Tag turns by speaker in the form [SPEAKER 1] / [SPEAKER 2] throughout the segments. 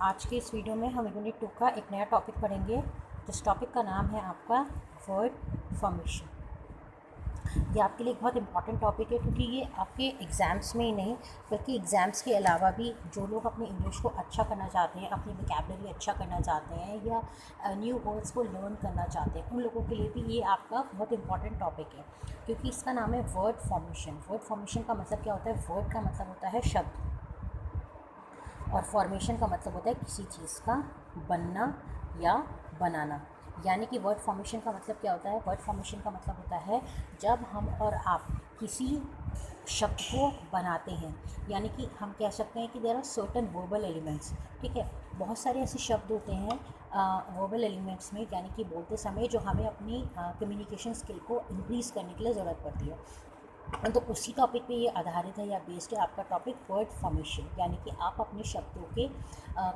[SPEAKER 1] आज के इस वीडियो में हम यूनिट 2 का एक नया टॉपिक पढ़ेंगे। जिस टॉपिक का नाम है आपका वर्ड फॉर्मेशन। ये आपके लिए एक बहुत इंपॉर्टेंट टॉपिक है क्योंकि ये आपके एग्ज़ाम्स में ही नहीं बल्कि एग्ज़ाम्स के अलावा भी जो लोग अपने इंग्लिश को अच्छा करना चाहते हैं, अपनी वोकैबुलरी अच्छा करना चाहते हैं या न्यू वर्ड्स को लर्न करना चाहते हैं, उन लोगों के लिए भी ये आपका बहुत इंपॉर्टेंट टॉपिक है क्योंकि इसका नाम है वर्ड फॉर्मेशन। वर्ड फॉर्मेशन का मतलब क्या होता है? वर्ड का मतलब होता है शब्द और फॉर्मेशन का मतलब होता है किसी चीज़ का बनना या बनाना। यानी कि वर्ड फॉर्मेशन का मतलब क्या होता है? वर्ड फॉर्मेशन का मतलब होता है जब हम और आप किसी शब्द को बनाते हैं, यानी कि हम कह सकते हैं कि there are certain verbal elements. ठीक है, बहुत सारे ऐसे शब्द होते हैं वर्बल एलिमेंट्स में, यानी कि बोलते समय जो हमें अपनी कम्युनिकेशन स्किल को इंक्रीज़ करने के लिए ज़रूरत पड़ती है। तो उसी टॉपिक पे ये आधारित है या बेस्ड है आपका टॉपिक वर्ड फॉर्मेशन। यानी कि आप अपने शब्दों के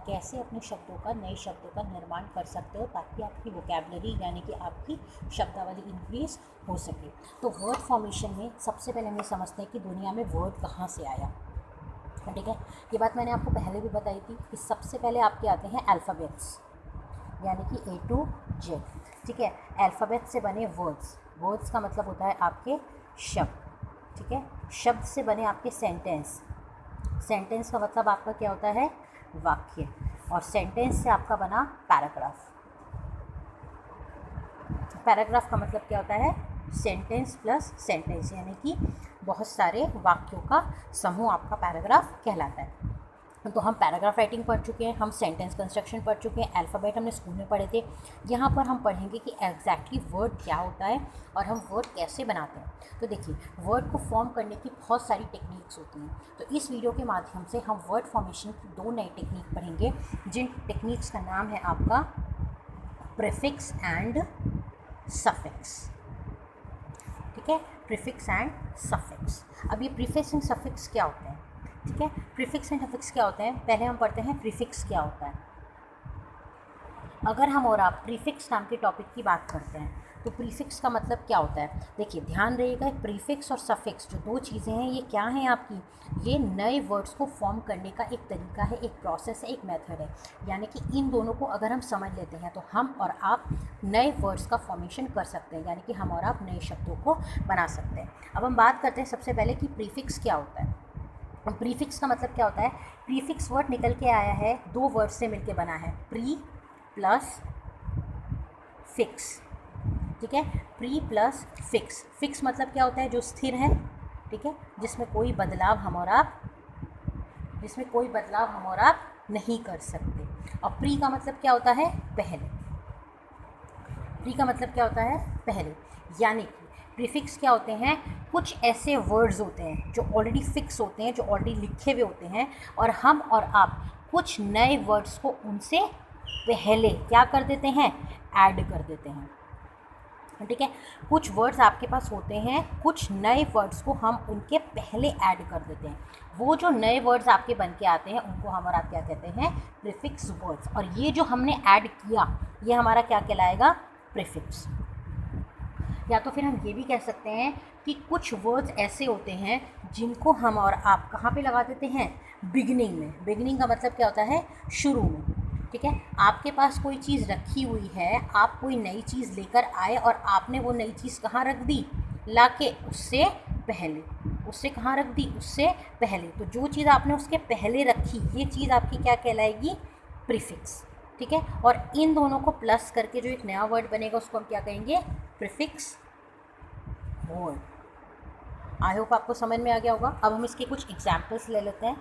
[SPEAKER 1] कैसे अपने शब्दों का, नए शब्दों का निर्माण कर सकते हो ताकि आपकी वोकैबुलरी यानी कि आपकी शब्दावली इंक्रीज हो सके। तो वर्ड फॉर्मेशन में सबसे पहले हम ये समझते हैं कि दुनिया में वर्ड कहाँ से आया। ठीक है, ये बात मैंने आपको पहले भी बताई थी कि सबसे पहले आपके आते हैं अल्फ़ाबेट्स, यानी कि A to Z। ठीक है, अल्फ़ाबेट से बने वर्ड्स। वर्ड्स का मतलब होता है आपके शब्द। ठीक है, शब्द से बने आपके सेंटेंस। सेंटेंस का मतलब आपका क्या होता है? वाक्य। और सेंटेंस से आपका बना पैराग्राफ। पैराग्राफ का मतलब क्या होता है? सेंटेंस प्लस सेंटेंस, यानी कि बहुत सारे वाक्यों का समूह आपका पैराग्राफ कहलाता है। तो हम पैराग्राफ राइटिंग पढ़ चुके हैं, हम सेंटेंस कंस्ट्रक्शन पढ़ चुके हैं, अल्फ़ाबेट हमने स्कूल में पढ़े थे। यहाँ पर हम पढ़ेंगे कि एग्जैक्टली वर्ड क्या होता है और हम वर्ड कैसे बनाते हैं। तो देखिए, वर्ड को फॉर्म करने की बहुत सारी टेक्निक्स होती हैं। तो इस वीडियो के माध्यम से हम वर्ड फॉर्मेशन की 2 नई टेक्निक पढ़ेंगे, जिन टेक्निक्स का नाम है आपका प्रीफिक्स एंड सफिक्स। ठीक है, प्रीफिक्स एंड सफिक्स। अब ये प्रीफिक्स एंड सफिक्स क्या होते हैं? ठीक है, प्रीफिक्स एंड सफिक्स क्या होते हैं? पहले हम पढ़ते हैं प्रीफिक्स क्या होता है। अगर हम और आप प्रीफिक्स नाम के टॉपिक की बात करते हैं तो प्रीफिक्स का मतलब क्या होता है? देखिए, ध्यान रहिएगा, प्रीफिक्स और सफिक्स जो 2 चीज़ें हैं, ये क्या हैं आपकी? ये नए वर्ड्स को फॉर्म करने का एक तरीका है, एक प्रोसेस है, एक मेथड है। यानी कि इन दोनों को अगर हम समझ लेते हैं तो हम और आप नए वर्ड्स का फॉर्मेशन कर सकते हैं, यानी कि हम और आप नए शब्दों को बना सकते हैं। अब हम बात करते हैं सबसे पहले कि प्रीफिक्स क्या होता है। प्रीफिक्स का मतलब क्या होता है? प्रीफिक्स वर्ड निकल के आया है 2 वर्ड से मिलके बना है, प्री प्लस फिक्स। ठीक है, प्री प्लस फिक्स। फिक्स मतलब क्या होता है? जो स्थिर है। ठीक है, जिसमें कोई बदलाव हम और आप नहीं कर सकते। और प्री का मतलब क्या होता है? पहले। प्री का मतलब क्या होता है? पहले। यानी कि प्रीफिक्स क्या होते हैं? कुछ ऐसे वर्ड्स होते हैं जो ऑलरेडी फिक्स होते हैं, जो ऑलरेडी लिखे हुए होते हैं, और हम और आप कुछ नए वर्ड्स को उनसे पहले क्या कर देते हैं? ऐड कर देते हैं। ठीक है, कुछ वर्ड्स आपके पास होते हैं, कुछ नए वर्ड्स को हम उनके पहले ऐड कर देते हैं। वो जो नए वर्ड्स आपके बन के आते हैं उनको हम और आप क्या कहते हैं? Prefix words. और ये जो हमने ऐड किया, ये हमारा क्या कहलाएगा? प्रीफिक्स। या तो फिर हम ये भी कह सकते हैं कि कुछ वर्ड्स ऐसे होते हैं जिनको हम और आप कहाँ पे लगा देते हैं? बिगिनिंग में। बिगिनिंग का मतलब क्या होता है? शुरू में। ठीक है, आपके पास कोई चीज़ रखी हुई है, आप कोई नई चीज़ लेकर आए और आपने वो नई चीज़ कहाँ रख दी? लाके उससे पहले। उससे कहाँ रख दी? उससे पहले। तो जो चीज़ आपने उसके पहले रखी, ये चीज़ आपकी क्या कहलाएगी? प्रीफिक्स। ठीक है, और इन दोनों को प्लस करके जो एक नया वर्ड बनेगा उसको हम क्या कहेंगे? Prefix word. आई होप आपको समझ में आ गया होगा। अब हम इसके कुछ एग्जाम्पल्स ले लेते हैं।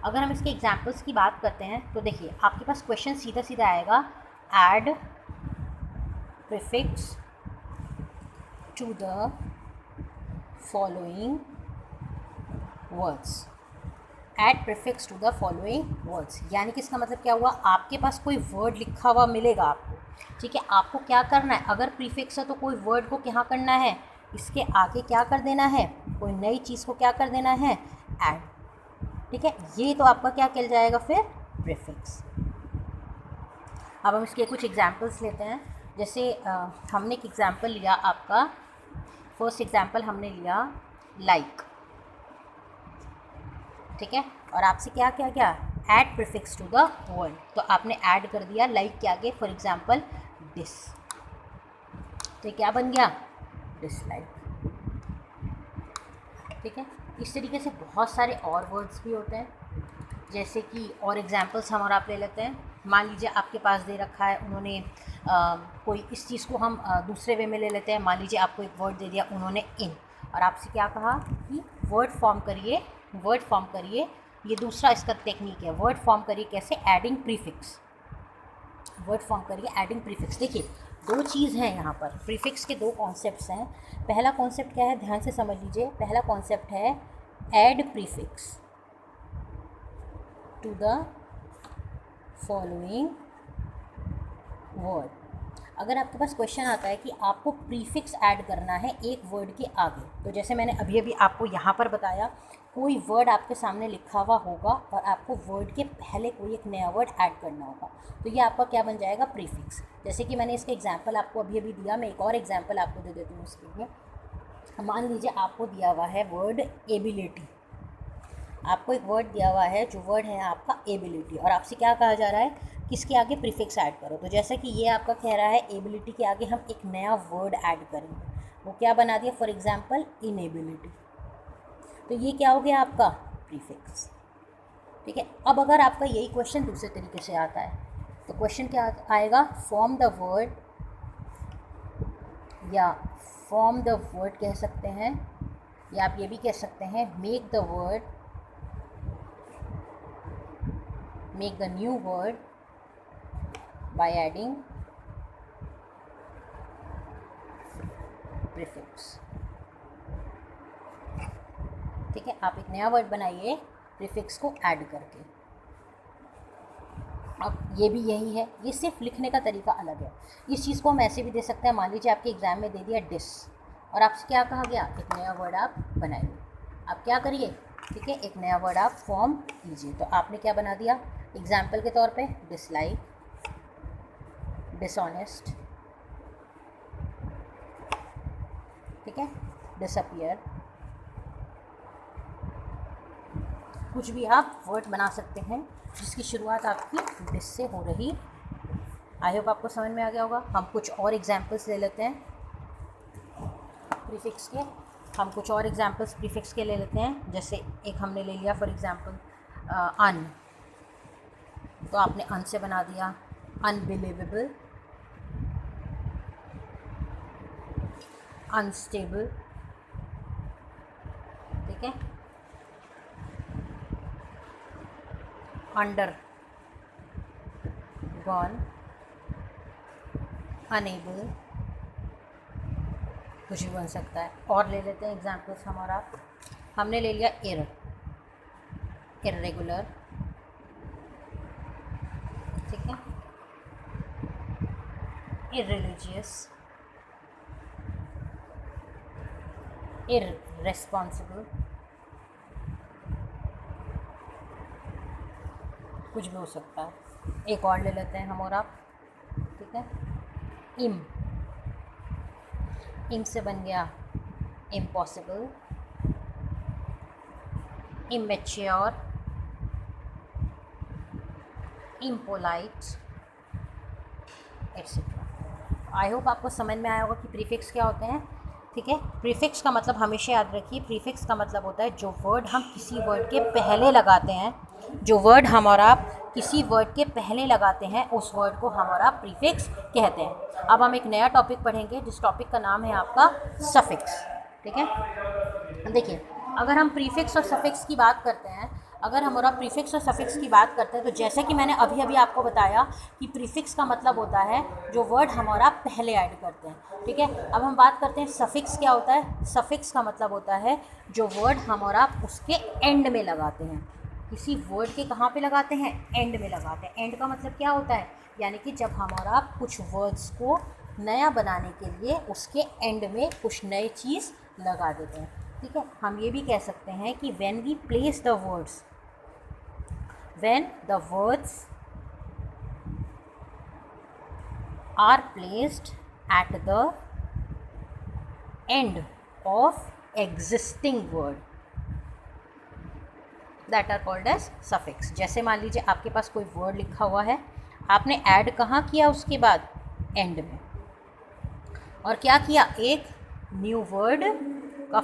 [SPEAKER 1] अगर हम इसके एग्जाम्पल्स की बात करते हैं तो देखिए, आपके पास क्वेश्चन सीधा सीधा आएगा, add prefix to the following words. Add prefix to the following words, यानी कि इसका मतलब क्या हुआ? आपके पास कोई वर्ड लिखा हुआ मिलेगा आपको। ठीक है, आपको क्या करना है? अगर प्रीफिक्स है तो कोई वर्ड को क्या करना है? इसके आगे क्या कर देना है? कोई नई चीज़ को क्या कर देना है? ऐड। ठीक है, ये तो आपका क्या कहल जाएगा फिर? प्रीफिक्स। अब हम इसके कुछ एग्जाम्पल्स लेते हैं। जैसे हमने एक एग्जाम्पल लिया आपका, फर्स्ट एग्जाम्पल हमने लिया लाइक। ठीक है, और आपसे क्या किया गया? Add prefix to the word, तो आपने ऐड कर दिया लाइक के आगे, फॉर एग्जांपल डिस, तो ये क्या बन गया, डिसलाइक। ठीक है, इस तरीके से बहुत सारे और वर्ड्स भी होते हैं, जैसे कि और एग्जांपल्स हम और आप ले लेते हैं। मान लीजिए आपके पास दे रखा है, उन्होंने कोई इस चीज़ को हम दूसरे वे में ले लेते हैं। मान लीजिए आपको एक वर्ड दे दिया उन्होंने इन, और आपसे क्या कहा कि वर्ड फॉर्म करिए, वर्ड फॉर्म करिए। ये दूसरा इसका टेक्निक है, वर्ड फॉर्म करिए कैसे, एडिंग प्रीफिक्स, वर्ड फॉर्म करिए एडिंग प्रीफिक्स। देखिए दो चीज़ हैं यहाँ पर, प्रीफिक्स के दो कॉन्सेप्ट्स हैं। पहला कॉन्सेप्ट क्या है, ध्यान से समझ लीजिए। पहला कॉन्सेप्ट है add prefix to the following word. अगर आपके पास क्वेश्चन आता है कि आपको प्रीफिक्स ऐड करना है एक वर्ड के आगे, तो जैसे मैंने अभी अभी आपको यहाँ पर बताया, कोई वर्ड आपके सामने लिखा हुआ होगा और आपको वर्ड के पहले कोई एक नया वर्ड ऐड करना होगा, तो ये आपका क्या बन जाएगा, प्रीफिक्स। जैसे कि मैंने इसका एग्जांपल आपको अभी अभी दिया, मैं एक और एग्जांपल आपको दे देती हूँ उसके लिए। मान लीजिए आपको दिया हुआ है वर्ड एबिलिटी, आपको एक वर्ड दिया हुआ है, जो वर्ड है आपका एबिलिटी, और आपसे क्या कहा जा रहा है, किसके आगे प्रीफिक्स ऐड करो। तो जैसे कि ये आपका कह रहा है एबिलिटी के आगे हम एक नया वर्ड ऐड करेंगे, वो क्या बना दिया, फॉर एग्जांपल इनएबिलिटी, तो ये क्या हो गया आपका प्रीफिक्स। ठीक है, अब अगर आपका यही क्वेश्चन दूसरे तरीके से आता है, तो क्वेश्चन क्या आएगा, फॉर्म द वर्ड, या फॉर्म द वर्ड कह सकते हैं, या आप ये भी कह सकते हैं make the word, make the new word by adding prefix. ठीक है, आप एक नया वर्ड बनाइए प्रीफिक्स को ऐड करके। अब ये भी यही है, ये सिर्फ लिखने का तरीका अलग है। इस चीज़ को हम ऐसे भी दे सकते हैं, मान लीजिए आपके एग्ज़ाम में दे दिया डिस, और आपसे क्या कहा गया, एक नया वर्ड आप बनाइए। आप क्या करिए, ठीक है, एक नया वर्ड आप फॉर्म कीजिए। तो आपने क्या बना दिया, एग्जाम्पल के तौर पे डिसलाइक, डिसऑनेस्ट, ठीक है, डिसअपियर, कुछ भी आप वर्ड बना सकते हैं जिसकी शुरुआत आपकी डिस से हो रही। आई होप आपको समझ में आ गया होगा। हम कुछ और एग्जाम्पल्स ले लेते हैं प्रीफिक्स के, हम कुछ और एग्जाम्पल्स प्रीफिक्स के ले लेते हैं। जैसे एक हमने ले लिया फॉर एग्जाम्पल अन, तो आपने अन से बना दिया अनबिलीवेबल, अनस्टेबल, ठीक है, अंडर गॉन, अनेबल, कुछ भी बन सकता है। और ले लेते हैं एग्जाम्पल्स हम और आप। हमने ले लिया इर्रेगुलर, ठीक है, इररिलीजियस, इररेस्पॉन्सिबल, कुछ भी हो सकता है। एक और ले लेते हैं हम और आप, ठीक है, इम से बन गया impossible, immature, impolite, etcetera. I hope आपको समझ में आया होगा कि प्रीफिक्स क्या होते हैं। ठीक है, प्रीफिक्स का मतलब हमेशा याद रखिए, प्रीफिक्स का मतलब होता है जो वर्ड हम किसी वर्ड के पहले लगाते हैं, जो वर्ड हम और आप किसी वर्ड के पहले लगाते हैं, उस वर्ड को हम और आप प्रीफिक्स कहते हैं। अब हम एक नया टॉपिक पढ़ेंगे, जिस टॉपिक का नाम है आपका सफिक्स। ठीक है, देखिए अगर हम प्रीफिक्स और सफिक्स की बात करते हैं, अगर हम और आप प्रीफिक्स और सफिक्स की बात करते हैं, तो जैसे कि मैंने अभी अभी आपको बताया कि प्रीफिक्स का मतलब होता है जो वर्ड हम और आप पहले ऐड करते हैं। ठीक है, अब हम बात करते हैं सफिक्स क्या होता है। सफिक्स का मतलब होता है जो वर्ड हम और आप उसके एंड में लगाते हैं। किसी वर्ड के कहाँ पे लगाते हैं, एंड में लगाते हैं। एंड का मतलब क्या होता है, यानी कि जब हम और आप कुछ वर्ड्स को नया बनाने के लिए उसके एंड में कुछ नई चीज़ लगा देते हैं। ठीक है, हम ये भी कह सकते हैं कि when we place the words, when the words are placed at the end of existing word, that are called as suffix. जैसे मान लीजिए आपके पास कोई वर्ड लिखा हुआ है, आपने ऐड कहाँ किया उसके बाद, एंड में, और क्या किया, एक न्यू वर्ड का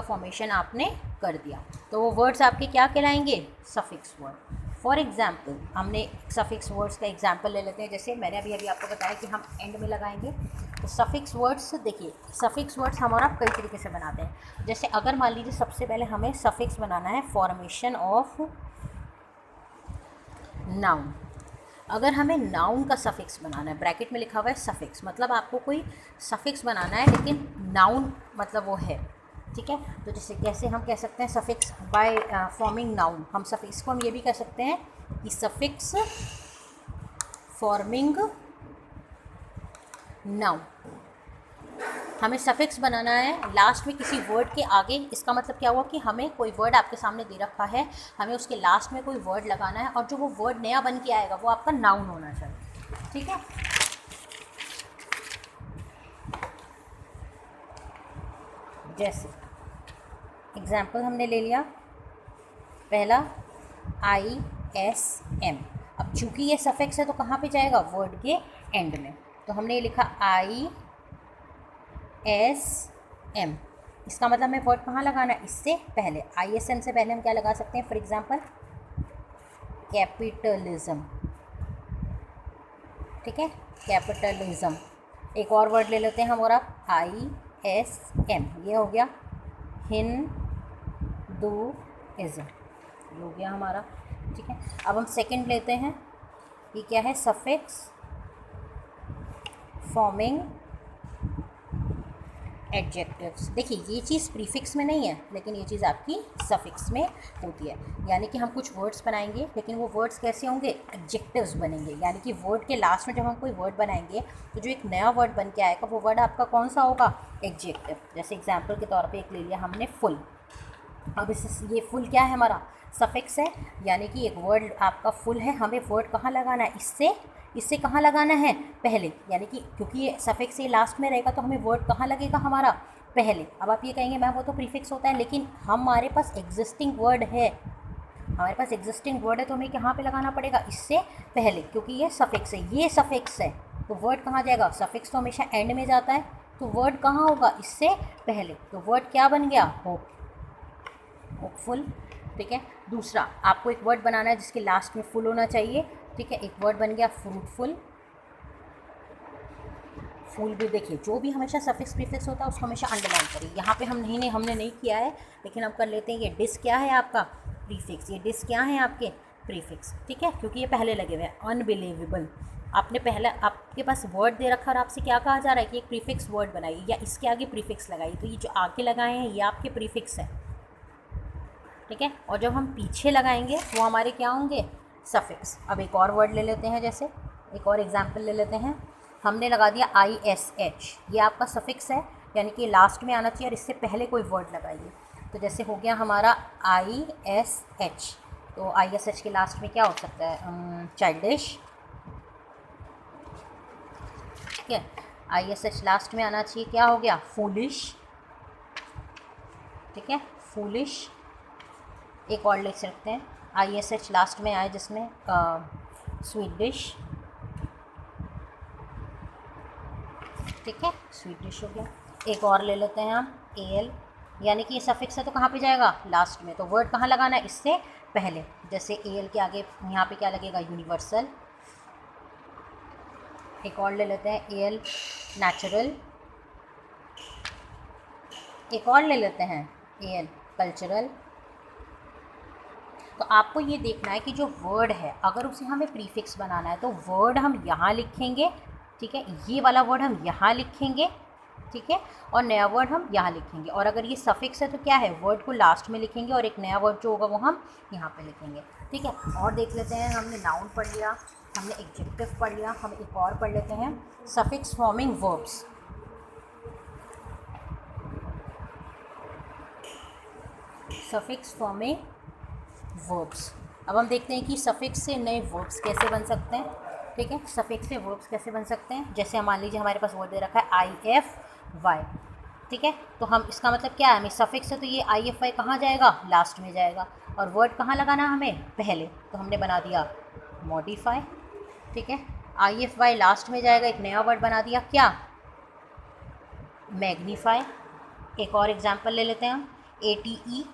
[SPEAKER 1] फॉर्मेशन आपने कर दिया, तो वो वर्ड्स आपके क्या कहलाएंगे, सफिक्स वर्ड। फॉर एग्जाम्पल हमने सफिक्स वर्ड्स का एग्जाम्पल ले लेते हैं, जैसे मैंने अभी आपको बताया कि हम एंड में लगाएंगे। तो सफिक्स वर्ड्स देखिए, सफिक्स वर्ड्स हमारा कई तरीके से बनाते हैं। जैसे अगर मान लीजिए सबसे पहले हमें सफिक्स बनाना है फॉर्मेशन ऑफ नाउन। अगर हमें नाउन का सफिक्स बनाना है, ब्रैकेट में लिखा हुआ है सफिक्स, मतलब आपको कोई सफिक्स बनाना है लेकिन नाउन मतलब वो है, ठीक है। तो जैसे कैसे हम कह सकते हैं सफिक्स बाय फॉर्मिंग नाउन, हम सफिक्स को हम ये भी कह सकते हैं कि सफिक्स फॉर्मिंग नाउन। हमें सफिक्स बनाना है लास्ट में किसी वर्ड के आगे, इसका मतलब क्या हुआ कि हमें कोई वर्ड आपके सामने दे रखा है, हमें उसके लास्ट में कोई वर्ड लगाना है, और जो वो वर्ड नया बन के आएगा वो आपका नाउन होना चाहिए, ठीक है। जैसे एग्जाम्पल हमने ले लिया पहला ISM। अब चूंकि ये सफिक्स है तो कहाँ पे जाएगा, वर्ड के एंड में। तो हमने ये लिखा ISM, इसका मतलब हमें वर्ड कहाँ लगाना है, इससे पहले। ISM से पहले हम क्या लगा सकते हैं, फॉर एग्जाम्पल कैपिटलिज्म, ठीक है, कैपिटलिज्म। एक और वर्ड ले लेते हैं हम और आप, ISM, ये हो गया हिंदुइज्म, ये हो गया हमारा, ठीक है। अब हम सेकंड लेते हैं, ये क्या है, सफिक्स फॉर्मिंग एडजेक्टिव्स। देखिए ये चीज़ प्रीफिक्स में नहीं है, लेकिन ये चीज़ आपकी सफिक्स में होती है। यानी कि हम कुछ वर्ड्स बनाएंगे, लेकिन वो वर्ड्स कैसे होंगे, एडजेक्टिव्स बनेंगे। यानी कि वर्ड के लास्ट में जब हम कोई वर्ड बनाएंगे तो जो एक नया वर्ड बन के आएगा वो वर्ड आपका कौन सा होगा, एडजेक्टिव। जैसे एग्जाम्पल के तौर पर एक ले लिया हमने फुल। अब इस ये फुल क्या है, हमारा सफिक्स है, यानी कि एक वर्ड आपका फुल है, हमें वर्ड कहाँ लगाना है, इससे कहाँ लगाना है, पहले। यानी कि क्योंकि ये सफिक्स ये लास्ट में रहेगा तो हमें वर्ड कहाँ लगेगा, हमारा पहले। अब आप ये कहेंगे मैम वो तो प्रीफिक्स होता है, लेकिन हमारे पास एग्जिस्टिंग वर्ड है, तो हमें कहाँ पे लगाना पड़ेगा, इससे पहले, क्योंकि ये सफिक्स है, ये सफिक्स है। तो वर्ड कहाँ जाएगा, सफिक्स तो हमेशा एंड में जाता है, तो वर्ड कहाँ होगा, इससे पहले। तो वर्ड क्या बन गया, होपफुल, ठीक है। दूसरा, आपको एक वर्ड बनाना है जिसके लास्ट में फुल होना चाहिए, ठीक है। एक वर्ड बन गया फ्रूटफुल। फुल भी देखिए, जो भी हमेशा सफिक्स प्रीफिक्स होता है उसको हमेशा अंडरलाइन करिए। यहाँ पे हमने नहीं किया है, लेकिन हम कर लेते हैं। ये डिस क्या है आपका, प्रीफिक्स। ये डिस क्या है आपके, प्रीफिक्स, ठीक है, क्योंकि ये पहले लगे हुए हैं। अनबिलीवेबल, आपने पहले आपके पास वर्ड दे रखा और आपसे क्या कहा जा रहा है कि एक प्रीफिक्स वर्ड बनाइए या इसके आगे प्रीफिक्स लगाइए, तो ये जो आगे लगाए हैं ये आपके प्रीफिक्स है, ठीक है। और जब हम पीछे लगाएंगे वो हमारे क्या होंगे, सफिक्स। अब एक और वर्ड ले लेते हैं, जैसे एक और एग्जांपल ले लेते हैं। हमने लगा दिया ISH, ये आपका सफिक्स है, यानी कि लास्ट में आना चाहिए और इससे पहले कोई वर्ड लगाइए। तो जैसे हो गया हमारा ISH, तो ISH के लास्ट में क्या हो सकता है, चाइल्डिश, ठीक है। ISH लास्ट में आना चाहिए, क्या हो गया, फूलिश, ठीक है, फूलिश। एक और लिख सकते हैं ISH लास्ट में आए जिसमें स्वीट डिश, ठीक है, स्वीट डिश हो गया। एक और ले लेते हैं हम AL, यानी कि ये सफिक्स है तो कहाँ पे जाएगा, लास्ट में। तो वर्ड कहाँ लगाना है, इससे पहले। जैसे AL के आगे यहाँ पे क्या लगेगा, यूनिवर्सल। एक और ले लेते हैं AL नेचुरल। एक और ले लेते हैं AL कल्चरल। तो आपको ये देखना है कि जो वर्ड है अगर उसे हमें प्रीफिक्स बनाना है तो वर्ड हम यहाँ लिखेंगे, ठीक है, ये वाला वर्ड हम यहाँ लिखेंगे, ठीक है, और नया वर्ड हम यहाँ लिखेंगे। और अगर ये सफिक्स है तो क्या है, वर्ड को लास्ट में लिखेंगे और एक नया वर्ड जो होगा वो हम यहाँ पे लिखेंगे, ठीक है। और देख लेते हैं, हमने नाउन पढ़ लिया, हमने एडजेक्टिव पढ़ लिया, हम एक और पढ़ लेते हैं suffix forming verbs. Suffix forming verbs. अब हम देखते हैं कि सफिक्स से नए वर्ब्स कैसे बन सकते हैं, ठीक है। सफिक्स से वर्ब्स कैसे बन सकते हैं, जैसे मान लीजिए हमारे पास वर्ड दे रखा है IFY, ठीक है। तो हम इसका मतलब क्या है, हमें सफिक्स है तो ये IFY कहाँ जाएगा, लास्ट में जाएगा, और वर्ड कहाँ लगाना हमें, पहले। तो हमने बना दिया मॉडिफाई, ठीक है। IFY लास्ट में जाएगा, एक नया वर्ड बना दिया क्या, मैग्नीफाई। एक और एग्जांपल ले लेते हैं हम, ATE,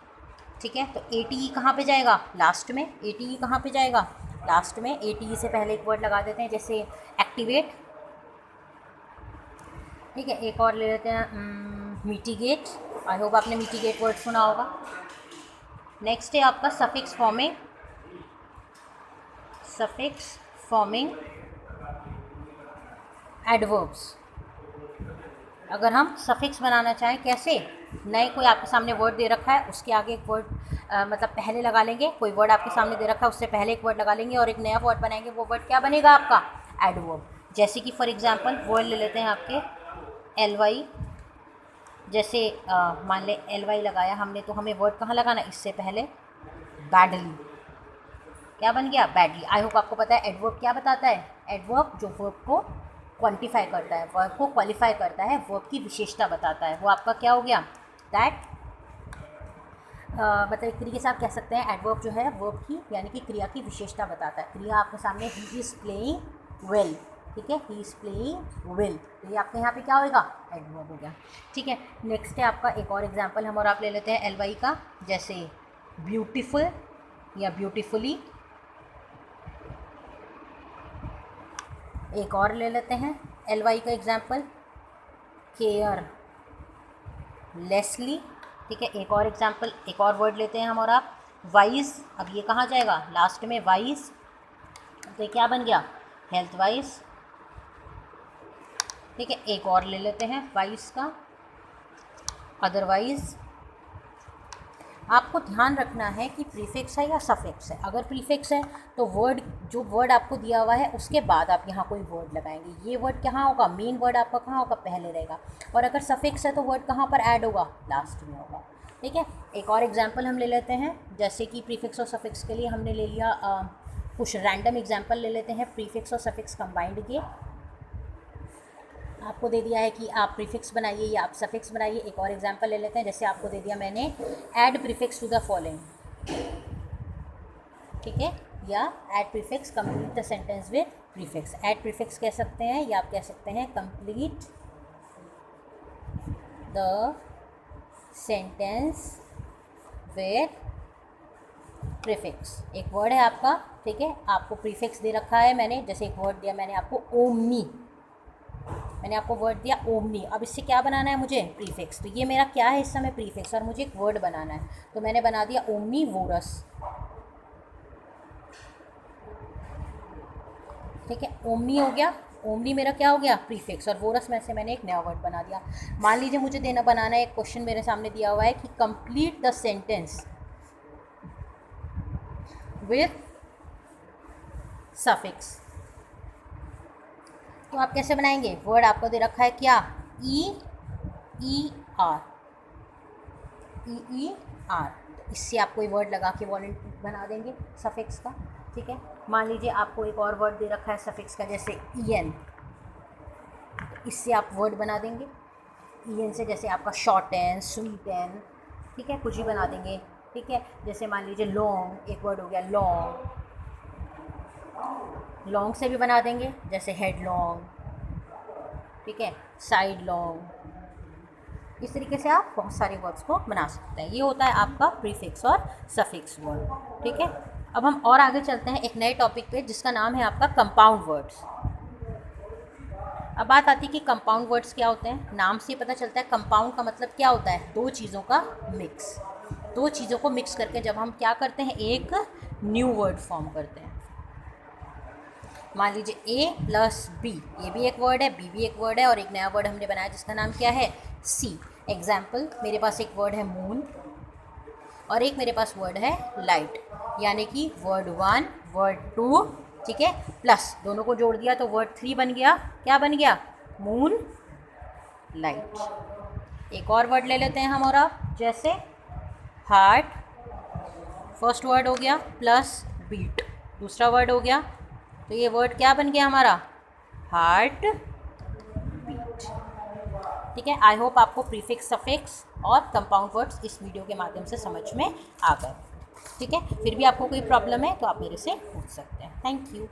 [SPEAKER 1] ठीक है। तो ATE कहाँ पे जाएगा, लास्ट में। ATE कहाँ पे जाएगा, लास्ट में। ATE से पहले एक वर्ड लगा देते हैं, जैसे एक्टिवेट, ठीक है। एक और ले लेते हैं मिटिगेट, आई होप आपने मिटिगेट वर्ड सुना होगा। नेक्स्ट है आपका suffix forming, suffix forming adverbs. अगर हम सफिक्स बनाना चाहें, कैसे, नए कोई आपके सामने वर्ड दे रखा है, उसके आगे एक वर्ड मतलब पहले लगा लेंगे, कोई वर्ड आपके सामने दे रखा है उससे पहले एक वर्ड लगा लेंगे और एक नया वर्ड बनाएंगे, वो वर्ड क्या बनेगा आपका, एडवर्ब। जैसे कि फॉर एग्जांपल वर्ड ले लेते हैं आपके LY, जैसे मान लें LY लगाया हमने, तो हमें वर्ड कहाँ लगाना, इससे पहले बैडली, क्या बन गया, बैडली। आई होप आपको पता है एडवर्ब क्या बताता है, एडवर्ब जो वर्ब को क्वांटिफाई करता है, वर्ब को क्वालिफाई करता है, वर्ब की विशेषता बताता है, वो आपका क्या हो गया, दैट। मतलब एक तरीके से आप कह सकते हैं एडवर्ब जो है वर्ब की यानी कि क्रिया की विशेषता बताता है। क्रिया आपके सामने ही इज़ प्लेइंग वेल, ठीक है, ही इज़ प्लेइंग वेल, तो ये आपके यहाँ पे क्या होगा, एडवर्ब हो गया, ठीक है। नेक्स्ट है आपका एक और एग्जांपल हम और आप ले लेते हैं LY का, जैसे ब्यूटीफुल या ब्यूटीफुली। एक और ले लेते हैं LY का एग्जांपल, केयर लेसली, ठीक है। एक और एग्जांपल, एक और वर्ड लेते हैं हम और आप, वाइज। अब ये कहाँ जाएगा, लास्ट में, वाइज, तो क्या बन गया, हेल्थ वाइज, ठीक है। एक और ले लेते हैं वाइज का, अदरवाइज। आपको ध्यान रखना है कि प्रीफिक्स है या सफिक्स है। अगर प्रीफिक्स है तो वर्ड, जो वर्ड आपको दिया हुआ है उसके बाद आप यहाँ कोई वर्ड लगाएंगे, ये वर्ड कहाँ होगा, मेन वर्ड आपका कहाँ होगा, पहले रहेगा। और अगर सफिक्स है तो वर्ड कहाँ पर ऐड होगा, लास्ट में होगा, ठीक है। एक और एग्जांपल हम ले लेते हैं, जैसे कि प्रीफिक्स और सफिक्स के लिए हमने ले लिया कुछ रैंडम एग्जांपल ले लेते हैं, प्रीफिक्स और सफिक्स कंबाइंड के। आपको दे दिया है कि आप प्रीफिक्स बनाइए या आप सफिक्स बनाइए। एक और एग्जांपल ले लेते हैं, जैसे आपको दे दिया मैंने, add prefix to the following, ठीक है, या add prefix complete the sentence with prefix. Add prefix कह सकते हैं या आप कह सकते हैं complete the sentence with prefix. एक वर्ड है आपका, ठीक है, आपको प्रीफिक्स दे रखा है मैंने, जैसे एक वर्ड दिया मैंने आपको ओमनी, मैंने आपको वर्ड दिया ओमनी। अब इससे क्या बनाना है मुझे, प्रीफिक्स। तो ये मेरा क्या है इस समय, प्रीफिक्स, और मुझे एक वर्ड बनाना है, तो मैंने बना दिया ओमनी वोरस, ठीक है। ओमनी हो गया, ओमनी मेरा क्या हो गया, प्रीफिक्स, और वोरस में से मैंने एक नया वर्ड बना दिया। मान लीजिए मुझे बनाना है, एक क्वेश्चन मेरे सामने दिया हुआ है कि complete the sentence with suffix, तो आप कैसे बनाएंगे, वर्ड आपको दे रखा है क्या, EER, तो इससे आप कोई वर्ड लगा के वॉलेंट बना देंगे सफिक्स का, ठीक है। मान लीजिए आपको एक और वर्ड दे रखा है सफिक्स का, जैसे EN, तो इससे आप वर्ड बना देंगे EN से, जैसे आपका शॉर्ट एन, स्वीट एन, ठीक है, कुछ भी बना देंगे, ठीक है। जैसे मान लीजिए लॉन्ग, एक वर्ड हो गया लॉन्ग, लॉन्ग से भी बना देंगे, जैसे हेड लॉन्ग, ठीक है, साइड लॉन्ग। इस तरीके से आप बहुत सारे वर्ड्स को बना सकते हैं। ये होता है आपका प्रीफिक्स और सफिक्स वर्ड, ठीक है। अब हम और आगे चलते हैं एक नए टॉपिक पे, जिसका नाम है आपका कंपाउंड वर्ड्स। अब बात आती है कि कंपाउंड वर्ड्स क्या होते हैं। नाम से पता चलता है कंपाउंड का मतलब क्या होता है, दो चीज़ों का मिक्स, दो चीज़ों को मिक्स करके जब हम क्या करते हैं, एक न्यू वर्ड फॉर्म करते हैं। मान लीजिए A + B, ये भी एक वर्ड है, B भी एक वर्ड है, और एक नया वर्ड हमने बनाया जिसका नाम क्या है, C। एग्जाम्पल, मेरे पास एक वर्ड है मून और एक मेरे पास वर्ड है लाइट, यानी कि वर्ड 1 वर्ड 2, ठीक है, प्लस दोनों को जोड़ दिया तो वर्ड 3 बन गया, क्या बन गया, मून लाइट। एक और वर्ड ले लेते हैं हम और आप, जैसे हार्ट, फर्स्ट वर्ड हो गया, प्लस बीट दूसरा वर्ड हो गया, तो ये वर्ड क्या बन गया हमारा, हार्ट बीट, ठीक है। आई होप आपको प्रीफिक्स, सफिक्स और कंपाउंड वर्ड्स इस वीडियो के माध्यम से समझ में आ गए। ठीक है, फिर भी आपको कोई प्रॉब्लम है तो आप मेरे से पूछ सकते हैं। Thank you.